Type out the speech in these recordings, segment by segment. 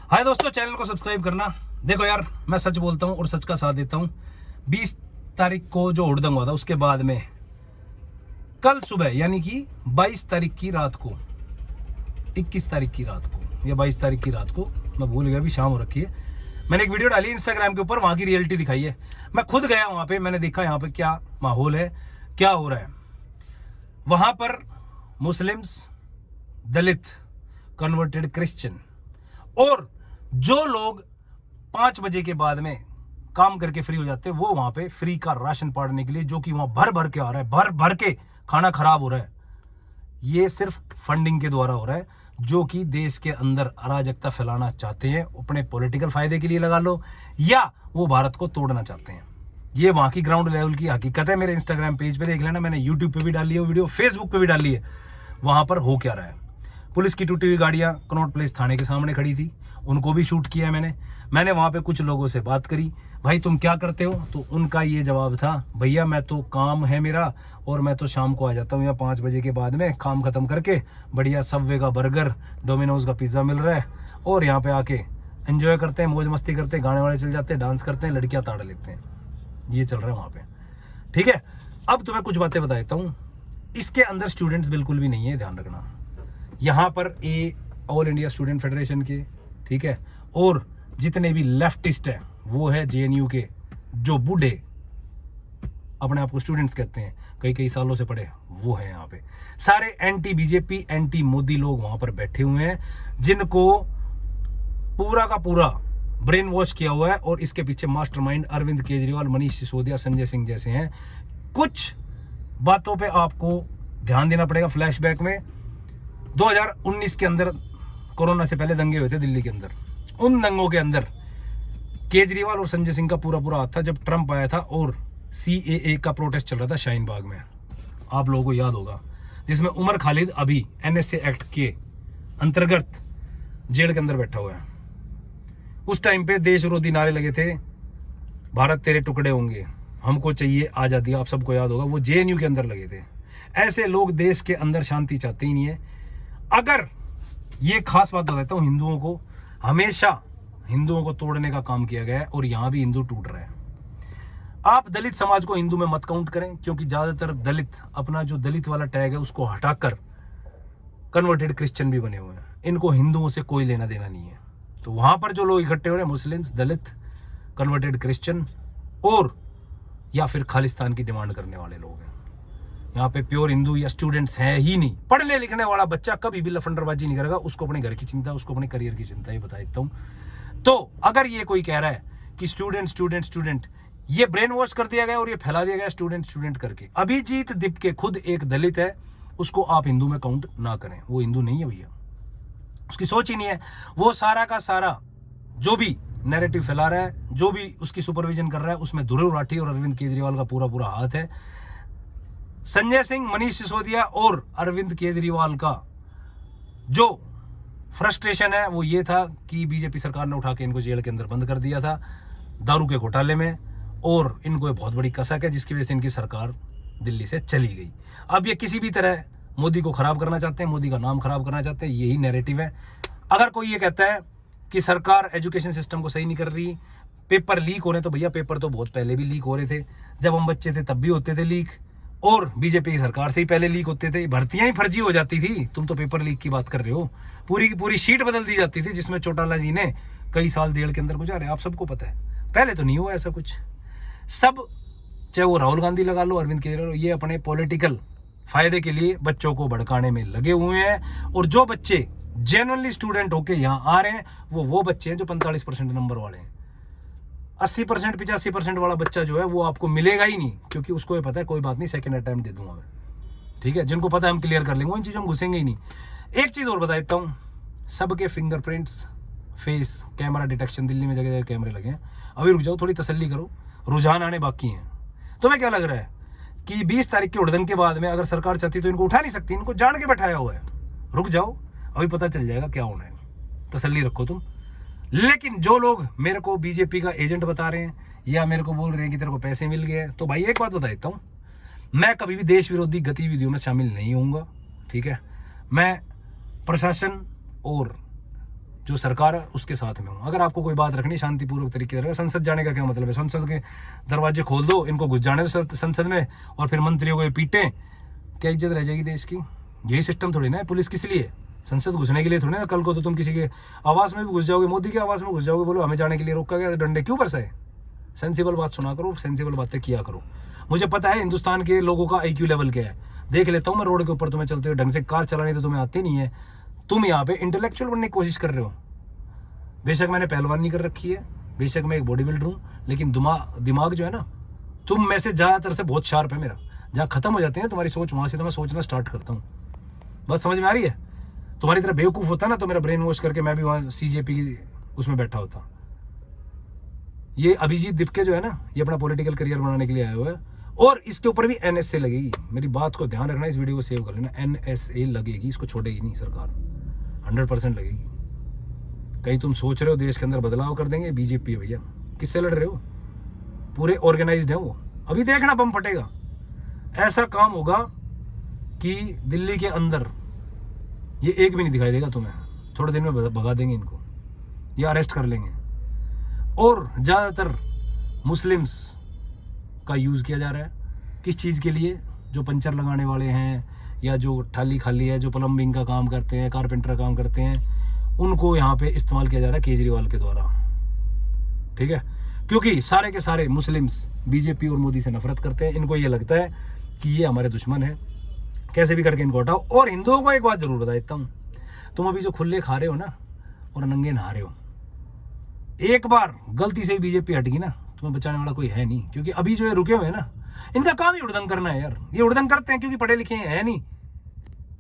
हाय दोस्तों, चैनल को सब्सक्राइब करना। देखो यार, मैं सच बोलता हूँ और सच का साथ देता हूँ। 20 तारीख को जो हुड़दंग हुआ था, उसके बाद में कल सुबह यानी कि 22 तारीख की रात को, 21 तारीख की रात को या 22 तारीख की रात को, मैं भूल गया, अभी शाम हो रखी है। मैंने एक वीडियो डाली इंस्टाग्राम के ऊपर, वहाँ की रियलिटी दिखाई है। मैं खुद गया वहाँ पे, मैंने देखा यहाँ पे क्या माहौल है, क्या हो रहा है। वहाँ पर मुस्लिम्स, दलित, कन्वर्टेड क्रिश्चियन और जो लोग 5 बजे के बाद में काम करके फ्री हो जाते हैं, वो वहां पे फ्री का राशन पाड़ने के लिए, जो कि वहां भर भर के आ रहा है, भर भर के खाना खराब हो रहा है। ये सिर्फ फंडिंग के द्वारा हो रहा है, जो कि देश के अंदर अराजकता फैलाना चाहते हैं, अपने पॉलिटिकल फायदे के लिए लगा लो, या वो भारत को तोड़ना चाहते हैं। ये वहां की ग्राउंड लेवल की हकीकत है। मेरे इंस्टाग्राम पेज पे देख लेना, मैंने यूट्यूब पे भी डाली है वीडियो, फेसबुक पे भी डाली है। वहां पर हो क्या रहा है। पुलिस की टूटी हुई गाड़ियां कनॉट प्लेस थाने के सामने खड़ी थी, उनको भी शूट किया मैंने वहां पे कुछ लोगों से बात करी, भाई तुम क्या करते हो? तो उनका ये जवाब था, भैया मैं तो काम है मेरा और मैं तो शाम को आ जाता हूँ या 5 बजे के बाद में काम खत्म करके, बढ़िया सबवे का बर्गर, डोमिनोज का पिज्ज़ा मिल रहा है और यहाँ पे आके एंजॉय करते हैं, मौज मस्ती करते हैं, गाने वाने चल जाते हैं, डांस करते हैं, लड़कियाँ ताड़ लेते हैं। ये चल रहा है वहाँ पे, ठीक है। अब तुम्हें कुछ बातें बता देता हूँ। इसके अंदर स्टूडेंट्स बिल्कुल भी नहीं है, ध्यान रखना। यहाँ पर ऑल इंडिया स्टूडेंट फेडरेशन के, ठीक है, और जितने भी लेफ्टिस्ट हैं वो है जेएनयू के, जो बूढ़े अपने आप को स्टूडेंट्स कहते हैं, कई सालों से पढ़े, वो है यहाँ पे। सारे एंटी बीजेपी, एंटी मोदी लोग वहां पर बैठे हुए हैं, जिनको पूरा का पूरा ब्रेन वॉश किया हुआ है। और इसके पीछे मास्टरमाइंड अरविंद केजरीवाल, मनीष सिसोदिया, संजय सिंह जैसे हैं। कुछ बातों पे आपको ध्यान देना पड़ेगा। फ्लैशबैक में 2019 के अंदर, कोरोना से पहले दंगे हुए थे दिल्ली के अंदर। उन दंगों के अंदर केजरीवाल और संजय सिंह का पूरा हाथ था, जब ट्रंप आया था और CAA का प्रोटेस्ट चल रहा था शाहीन बाग में, आप लोगों को याद होगा, जिसमें उमर खालिद अभी NSA एक्ट के अंतर्गत जेल के अंदर बैठा हुआ है। उस टाइम पे देश विरोधी नारे लगे थे, भारत तेरे टुकड़े होंगे, हमको चाहिए आजादी, आप सबको याद होगा, वो JNU के अंदर लगे थे। ऐसे लोग देश के अंदर शांति चाहते ही नहीं है। अगर ये खास बात बताता हूँ, हिंदुओं को हमेशा हिंदुओं को तोड़ने का काम किया गया है और यहां भी हिंदू टूट रहे हैं। आप दलित समाज को हिंदू में मत काउंट करें, क्योंकि ज्यादातर दलित अपना जो दलित वाला टैग है उसको हटाकर कन्वर्टेड क्रिश्चियन भी बने हुए हैं। इनको हिंदुओं से कोई लेना देना नहीं है। तो वहां पर जो लोग इकट्ठे हो रहे हैं, मुस्लिम्स, दलित, कन्वर्टेड क्रिश्चियन और या फिर खालिस्तान की डिमांड करने वाले लोग हैं। यहाँ पे प्योर हिंदू या स्टूडेंट्स हैं ही नहीं। पढ़ने लिखने वाला बच्चा कभी भी लफंडरबाजी नहीं करेगा, उसको अपने घर की चिंता, उसको अपने करियर की चिंता, ये बता देता हूँ। तो अगर ये कोई कह रहा है कि स्टूडेंट, ये ब्रेन वॉश कर दिया गया और ये फैला दिया गया स्टूडेंट करके। अभिजीत दिपके खुद एक दलित है, उसको आप हिंदू में काउंट ना करें, वो हिंदू नहीं है भैया, उसकी सोच ही नहीं है। वो सारा का सारा जो भी नैरेटिव फैला रहा है, जो भी उसकी सुपरविजन कर रहा है, उसमें ध्रुव राठी और अरविंद केजरीवाल का पूरा हाथ है। संजय सिंह, मनीष सिसोदिया और अरविंद केजरीवाल का जो फ्रस्ट्रेशन है वो ये था कि बीजेपी सरकार ने उठा के इनको जेल के अंदर बंद कर दिया था दारू के घोटाले में, और इनको एक बहुत बड़ी कसक है जिसकी वजह से इनकी सरकार दिल्ली से चली गई। अब ये किसी भी तरह मोदी को खराब करना चाहते हैं, मोदी का नाम खराब करना चाहते हैं, यही नैरेटिव है। अगर कोई ये कहता है कि सरकार एजुकेशन सिस्टम को सही नहीं कर रही, पेपर लीक हो रहे, तो भैया पेपर तो बहुत पहले भी लीक हो रहे थे, जब हम बच्चे थे तब भी होते थे लीक, और बीजेपी की सरकार से ही पहले लीक होते थे। भर्तियां ही फर्जी हो जाती थी, तुम तो पेपर लीक की बात कर रहे हो। पूरी की पूरी शीट बदल दी जाती थी, जिसमें चौटाला जी ने कई साल जेल के अंदर गुजारे, आप सबको पता है। पहले तो नहीं हुआ ऐसा कुछ। सब, चाहे वो राहुल गांधी लगा लो, अरविंद केजरीवाल, ये अपने पॉलिटिकल फायदे के लिए बच्चों को भड़काने में लगे हुए हैं। और जो बच्चे जेन्युइनली स्टूडेंट होके यहाँ आ रहे हैं, वो बच्चे हैं जो 45% नंबर वाले हैं। 80%, 85% वाला बच्चा जो है वो आपको मिलेगा ही नहीं, क्योंकि उसको ये पता है कोई बात नहीं, सेकंड अटेम्प्ट दे दूंगा मैं, ठीक है। जिनको पता है हम क्लियर कर लेंगे, इन चीजों में घुसेंगे ही नहीं। एक चीज और बता देता हूँ, सबके fingerprints, face camera detection, Delhi में जगह जगह कैमरे लगे हैं। अभी रुक जाओ, थोड़ी तसल्ली करो, रुझान आने बाकी हैं। तुम्हें क्या लग रहा है कि 20 तारीख के उड़दंग के बाद में अगर सरकार चाहती तो इनको उठा नहीं सकती? इनको जान के बैठाया हुआ है। रुक जाओ, अभी पता चल जाएगा क्या होना है, तसल्ली रखो तुम। लेकिन जो लोग मेरे को बीजेपी का एजेंट बता रहे हैं या मेरे को बोल रहे हैं कि तेरे को पैसे मिल गए, तो भाई एक बात बता देता हूँ, मैं कभी भी देश विरोधी गतिविधियों में शामिल नहीं होऊंगा, ठीक है। मैं प्रशासन और जो सरकार है उसके साथ में हूँ। अगर आपको कोई बात रखनी शांतिपूर्वक तरीके से, संसद जाने का क्या मतलब है? संसद के दरवाजे खोल दो, इनको घुस जाने दो संसद में, और फिर मंत्रियों को ये पीटें, क्या इज्जत रह जाएगी देश की? यही सिस्टम थोड़ी ना है। पुलिस किस लिए? संसद घुसने के लिए थोड़ी ना। कल को तो तुम किसी के आवास में भी घुस जाओगे, मोदी के आवास में घुस जाओगे, बोलो हमें जाने के लिए रोका गया, डंडे क्यों बरसाए? सेंसिबल बात सुना करो, सेंसिबल बातें किया करो। मुझे पता है हिंदुस्तान के लोगों का IQ लेवल क्या है, देख लेता हूँ मैं रोड के ऊपर तुम्हें चलते हुए। ढंग से कार चलानी तो तुम्हें आती नहीं है, तुम यहाँ पे इंटेलेक्चुअल बनने की कोशिश कर रहे हो। बेशक मैंने पहलवानी कर रखी है, बेशक मैं एक बॉडी बिल्डर हूँ, लेकिन दिमाग जो है ना, तुम में से ज़्यादातर से बहुत शार्प है मेरा। जहाँ खत्म हो जाती है ना तुम्हारी सोच, वहाँ से तो मैं सोचना स्टार्ट करता हूँ। बात समझ में आ रही है? तुम्हारी तरह बेवकूफ़ होता ना तो मेरा ब्रेन वॉश करके मैं भी वहाँ CJP उसमें बैठा होता। ये अभिजीत दिपके जो है ना, ये अपना पॉलिटिकल करियर बनाने के लिए आया हुआ है, और इसके ऊपर भी NSA लगेगी। मेरी बात को ध्यान रखना, इस वीडियो को सेव कर लेना। NSA लगेगी, इसको छोड़ेगी नहीं सरकार, 100% लगेगी। कहीं तुम सोच रहे हो देश के अंदर बदलाव कर देंगे? BJP है भैया, किससे लड़ रहे हो? पूरे ऑर्गेनाइज्ड है वो। अभी देखना बम फटेगा, ऐसा काम होगा कि दिल्ली के अंदर ये एक भी नहीं दिखाई देगा तुम्हें। थोड़े दिन में भगा देंगे इनको, या अरेस्ट कर लेंगे। और ज़्यादातर मुस्लिम्स का यूज़ किया जा रहा है किस चीज़ के लिए? जो पंचर लगाने वाले हैं, या जो थाली खाली है, जो प्लम्बिंग का काम करते हैं, कारपेंटर का काम करते हैं, उनको यहाँ पे इस्तेमाल किया जा रहा है केजरीवाल के द्वारा। ठीक है, क्योंकि सारे के सारे मुस्लिम्स BJP और मोदी से नफरत करते हैं। इनको ये लगता है कि ये हमारे दुश्मन है, कैसे भी करके इनको हटाओ। और हिंदुओं को एक बात जरूर बता देता हूँ, तुम अभी जो खुले खा रहे हो ना और नंगे नहा रहे हो, एक बार गलती से BJP हट गई ना, तुम्हें बचाने वाला कोई है नहीं। क्योंकि अभी जो ये रुके हुए हैं ना, इनका काम ही उड़दंग करना है यार। ये उड़दंग करते हैं क्योंकि पढ़े लिखे है नहीं,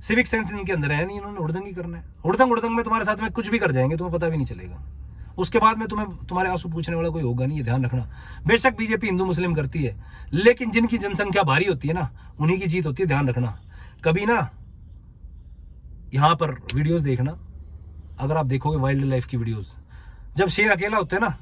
सिविक सेंस इनके अंदर है नहीं, इन्होंने उड़दंग ही करना है। उड़दंग में तुम्हारे साथ में कुछ भी कर जाएंगे, तुम्हें पता भी नहीं चलेगा। उसके बाद में तुम्हारे आंसू पूछने वाला कोई होगा नहीं, ये ध्यान रखना। बेशक BJP हिंदू मुस्लिम करती है, लेकिन जिनकी जनसंख्या भारी होती है ना, उन्हीं की जीत होती है, ध्यान रखना। कभी ना यहाँ पर वीडियोस देखना, अगर आप देखोगे वाइल्ड लाइफ की वीडियोस, जब शेर अकेला होता है ना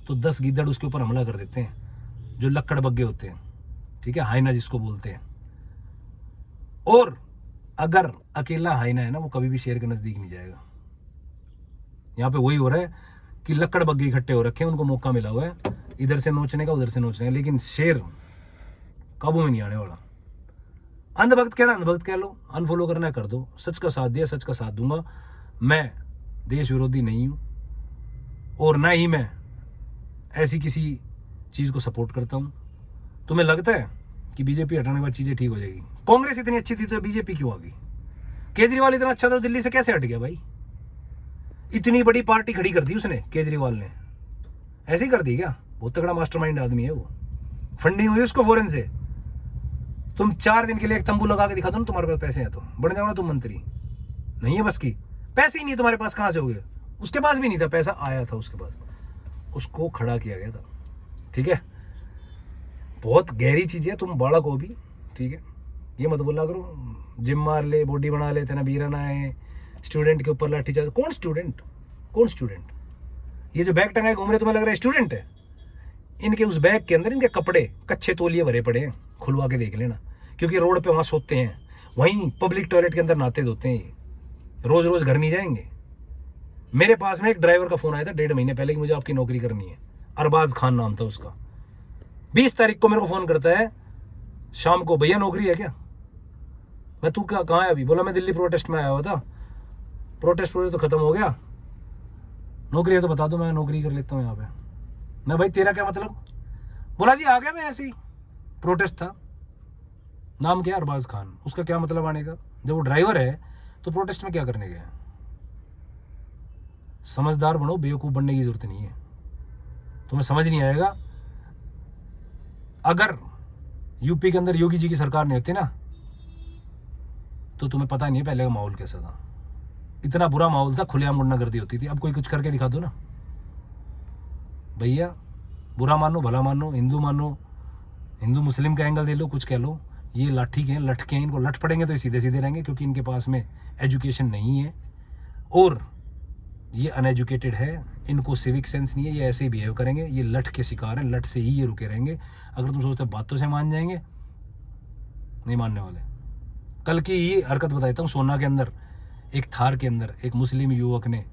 तो 10 गीदड़ उसके ऊपर हमला कर देते हैं, जो लक्कड़ बग्गे होते हैं। ठीक है, हाइना जिसको बोलते हैं। और अगर अकेला हाइना है ना, वो कभी भी शेर के नजदीक नहीं जाएगा। यहाँ पे वही हो रहा है कि लक्कड़ बग्गे इकट्ठे हो रखे हैं, उनको मौका मिला हुआ है इधर से नोचने का, उधर से नोचने का, लेकिन शेर काबू में नहीं आने वाला। अंधभक्त कहना अंधभक्त कह लो, अनफॉलो करना कर दो। सच का साथ दिया, सच का साथ दूंगा। मैं देश विरोधी नहीं हूं, और ना ही मैं ऐसी किसी चीज को सपोर्ट करता हूं। तुम्हें लगता है कि BJP हटाने के बाद चीजें ठीक हो जाएगी? कांग्रेस इतनी अच्छी थी तो BJP क्यों आ गई? केजरीवाल इतना अच्छा था तो दिल्ली से कैसे हट गया भाई? इतनी बड़ी पार्टी खड़ी कर दी उसने, केजरीवाल ने ऐसे ही कर दी क्या? बहुत तगड़ा मास्टरमाइंड आदमी है वो। फंडिंग हुई उसको फॉरेन से। तुम 4 दिन के लिए एक तंबू लगा के दिखा दो ना, तुम्हारे पास पैसे हैं तो बन जाओ ना तुम मंत्री। नहीं है बस की, पैसे ही नहीं तुम्हारे पास, कहां से हो गए? उसके पास भी नहीं था, पैसा आया था उसके पास, उसको खड़ा किया गया था। ठीक है, बहुत गहरी चीज है, तुम बालक हो भी। ठीक है, ये मत बोला करो जिम मार ले, बॉडी बना ले, तेना बीराना है, स्टूडेंट के ऊपर लाठी चार्ज। कौन स्टूडेंट? कौन स्टूडेंट? ये जो बैग टंगाए घूम रहे तुम्हें लग रहा है स्टूडेंट है? इनके उस बैग के अंदर इनके कपड़े कच्चे तौलिए भरे पड़े हैं, खुलवा के देख लेना। क्योंकि रोड पे वहां सोते हैं, वहीं पब्लिक टॉयलेट के अंदर नहाते धोते हैं। ये रोज रोज घर नहीं जाएंगे। मेरे पास में एक ड्राइवर का फोन आया था 1.5 महीने पहले कि मुझे आपकी नौकरी करनी है। अरबाज खान नाम था उसका। 20 तारीख को मेरे को फोन करता है शाम को, भैया नौकरी है क्या? मैं तू क्या कहाँ है अभी? बोला मैं दिल्ली प्रोटेस्ट में आया हुआ था। प्रोटेस्ट तो खत्म हो गया, नौकरी है तो बता दो, मैं नौकरी कर लेता हूँ यहाँ पे। मैं भाई तेरा क्या मतलब? बोला जी आ गया मैं ऐसे ही, प्रोटेस्ट था। नाम क्या? अरबाज खान। उसका क्या मतलब आने का? जब वो ड्राइवर है तो प्रोटेस्ट में क्या करने गया? समझदार बनो, बेवकूफ बनने की जरूरत नहीं है। तुम्हें समझ नहीं आएगा। अगर यूपी के अंदर योगी जी की सरकार नहीं होती ना, तो तुम्हें पता नहीं है पहले का माहौल कैसा था। इतना बुरा माहौल था, खुलेआम गुंडागर्दी होती थी। अब कोई कुछ करके दिखा दो ना भैया, बुरा मानो भला मानो, हिंदू मानो, हिंदू मुस्लिम का एंगल दे लो, कुछ कह लो, ये लाठी के लटके हैं, इनको लट पड़ेंगे तो ये सीधे सीधे रहेंगे, क्योंकि इनके पास में एजुकेशन नहीं है और ये अनएजुकेटेड है, इनको सिविक सेंस नहीं है, ये ऐसे ही बिहेव करेंगे। ये लट के शिकार हैं, लट से ही ये रुके रहेंगे। अगर तुम सोचते बातों से मान जाएंगे, नहीं मानने वाले। कल की ये हरकत बताता हूँ, सोना के अंदर एक थार के अंदर एक मुस्लिम युवक ने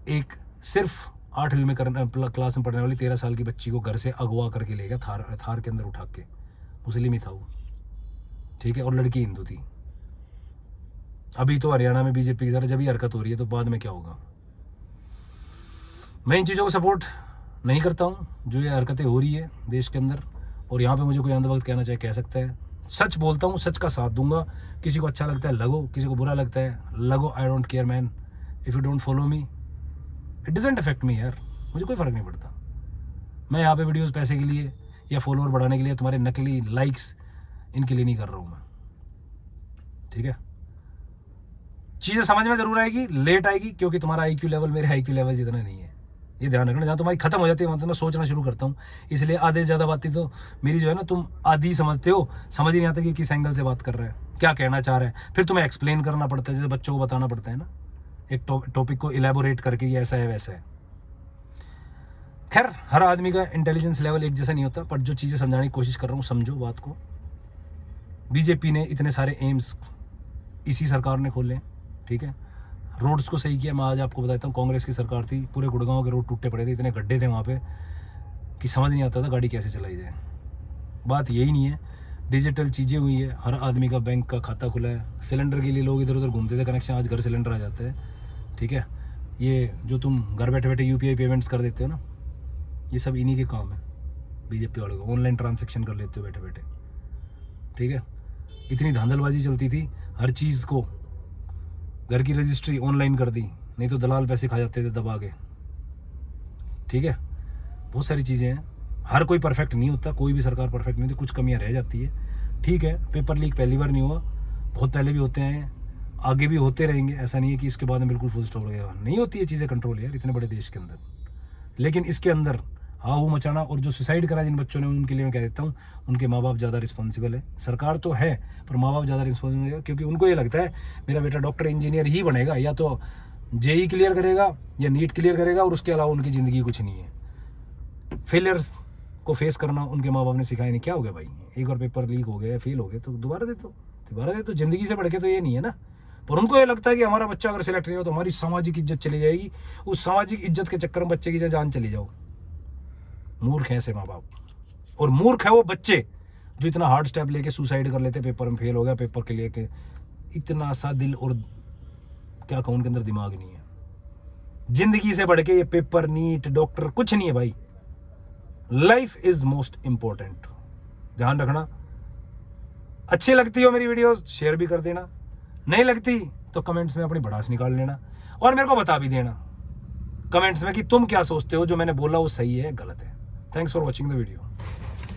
एक सिर्फ 8वीं में क्लास में पढ़ने वाली 13 साल की बच्ची को घर से अगवा करके ले गया थार के अंदर उठा के। मुस्लिम ही था वो, ठीक है, और लड़की हिंदू थी। अभी तो हरियाणा में बीजेपी की जरा जब ही हरकत हो रही है, तो बाद में क्या होगा। मैं इन चीज़ों को सपोर्ट नहीं करता हूँ जो ये हरकतें हो रही है देश के अंदर। और यहाँ पे मुझे कोई अंधभक्त कहना चाहे कह सकता है, सच बोलता हूँ, सच का साथ दूंगा। किसी को अच्छा लगता है लगो, किसी को बुरा लगता है लगो, I don't care man. If you don't follow me it doesn't affect me यार, मुझे कोई फ़र्क नहीं पड़ता। मैं यहाँ पे वीडियोस पैसे के लिए या फॉलोअर बढ़ाने के लिए, तुम्हारे नकली लाइक्स इनके लिए नहीं कर रहा हूँ मैं, ठीक है। चीज़ें समझ में ज़रूर आएगी, लेट आएगी, क्योंकि तुम्हारा आईक्यू लेवल मेरे आईक्यू लेवल जितना नहीं है, ये ध्यान रखना। जहाँ तुम्हारी खत्म हो जाती है वहाँ तो मैं सोचना शुरू करता हूँ। इसलिए आधे से ज़्यादा बातें तो मेरी जो है ना, तुम आधी समझते हो, समझ ही नहीं आता कि किस एंगल से बात कर रहा है, क्या कहना चाह रहा है। फिर तुम्हें एक्सप्लेन करना पड़ता है, जैसे बच्चों को बताना पड़ता है ना, एक टॉपिक को इलेबोरेट करके, ये ऐसा है वैसा है। खैर, हर आदमी का इंटेलिजेंस लेवल एक जैसा नहीं होता, पर जो चीज़ें समझाने की कोशिश कर रहा हूँ, समझो बात को। बीजेपी ने इतने सारे एम्स इसी सरकार ने खोले, ठीक है। रोड्स को सही किया। मैं आज आपको बताता हूँ, कांग्रेस की सरकार थी, पूरे गुड़गांव के रोड टूटे पड़े थे, इतने गड्ढे थे वहाँ पे कि समझ नहीं आता था गाड़ी कैसे चलाई जाए। बात यही नहीं है, डिजिटल चीज़ें हुई है, हर आदमी का बैंक का खाता खुला है। सिलेंडर के लिए लोग इधर उधर घूमते थे कनेक्शन, आज घर सिलेंडर आ जाता है, ठीक है। ये जो तुम घर बैठे बैठे UPI पेमेंट्स कर देते हो ना, ये सब इन्हीं के काम है बीजेपी वालों को। ऑनलाइन ट्रांजैक्शन कर लेते हो बैठे बैठे, ठीक है। इतनी धांधलबाजी चलती थी, हर चीज़ को, घर की रजिस्ट्री ऑनलाइन कर दी, नहीं तो दलाल पैसे खा जाते थे दबा के, ठीक है। बहुत सारी चीज़ें हैं, हर कोई परफेक्ट नहीं होता, कोई भी सरकार परफेक्ट नहीं होती, कुछ कमियां रह जाती है, ठीक है। पेपर लीक पहली बार नहीं हुआ, बहुत पहले भी होते हैं, आगे भी होते रहेंगे। ऐसा नहीं है कि इसके बाद में बिल्कुल फुल स्टॉप हो गया, नहीं होती है चीज़ें कंट्रोल यार इतने बड़े देश के अंदर। लेकिन इसके अंदर हाउ मचाना, और जो सुसाइड करा जिन बच्चों ने, उनके लिए मैं कह देता हूँ, उनके माँ बाप ज़्यादा रिस्पॉन्सिबल है। सरकार तो है, पर माँ बाप ज़्यादा रिस्पॉन्सिबल है, क्योंकि उनको ये लगता है मेरा बेटा डॉक्टर इंजीनियर ही बनेगा, या तो JEE क्लियर करेगा या नीट क्लियर करेगा, और उसके अलावा उनकी ज़िंदगी कुछ नहीं है। फेलियर्स को फेस करना उनके माँ बाप ने सिखाया नहीं। क्या हो गया भाई, एक बार पेपर लीक हो गया, फेल हो गए तो दोबारा दे दो, ज़िंदगी से बढ़ के तो ये नहीं है ना। पर उनको ये लगता है कि हमारा बच्चा अगर सिलेक्ट नहीं हो तो हमारी सामाजिक इज्जत चली जाएगी, उस सामाजिक इज्जत के चक्कर में बच्चे की जान चली जाओ। मूर्ख हैं ऐसे माँ बाप, और मूर्ख है वो बच्चे जो इतना हार्ड स्टेप लेके सुसाइड कर लेते, पेपर में फेल हो गया, पेपर के लेके इतना सा दिल और क्या कहूँ उनके अंदर दिमाग नहीं है। जिंदगी से बढ़ के ये पेपर, नीट, डॉक्टर कुछ नहीं है भाई। लाइफ इज मोस्ट इंपॉर्टेंट, ध्यान रखना। अच्छी लगती हो मेरी वीडियोस शेयर भी कर देना, नहीं लगती तो कमेंट्स में अपनी भड़ास निकाल लेना, और मेरे को बता भी देना कमेंट्स में कि तुम क्या सोचते हो, जो मैंने बोला वो सही है गलत है। Thanks for watching the video.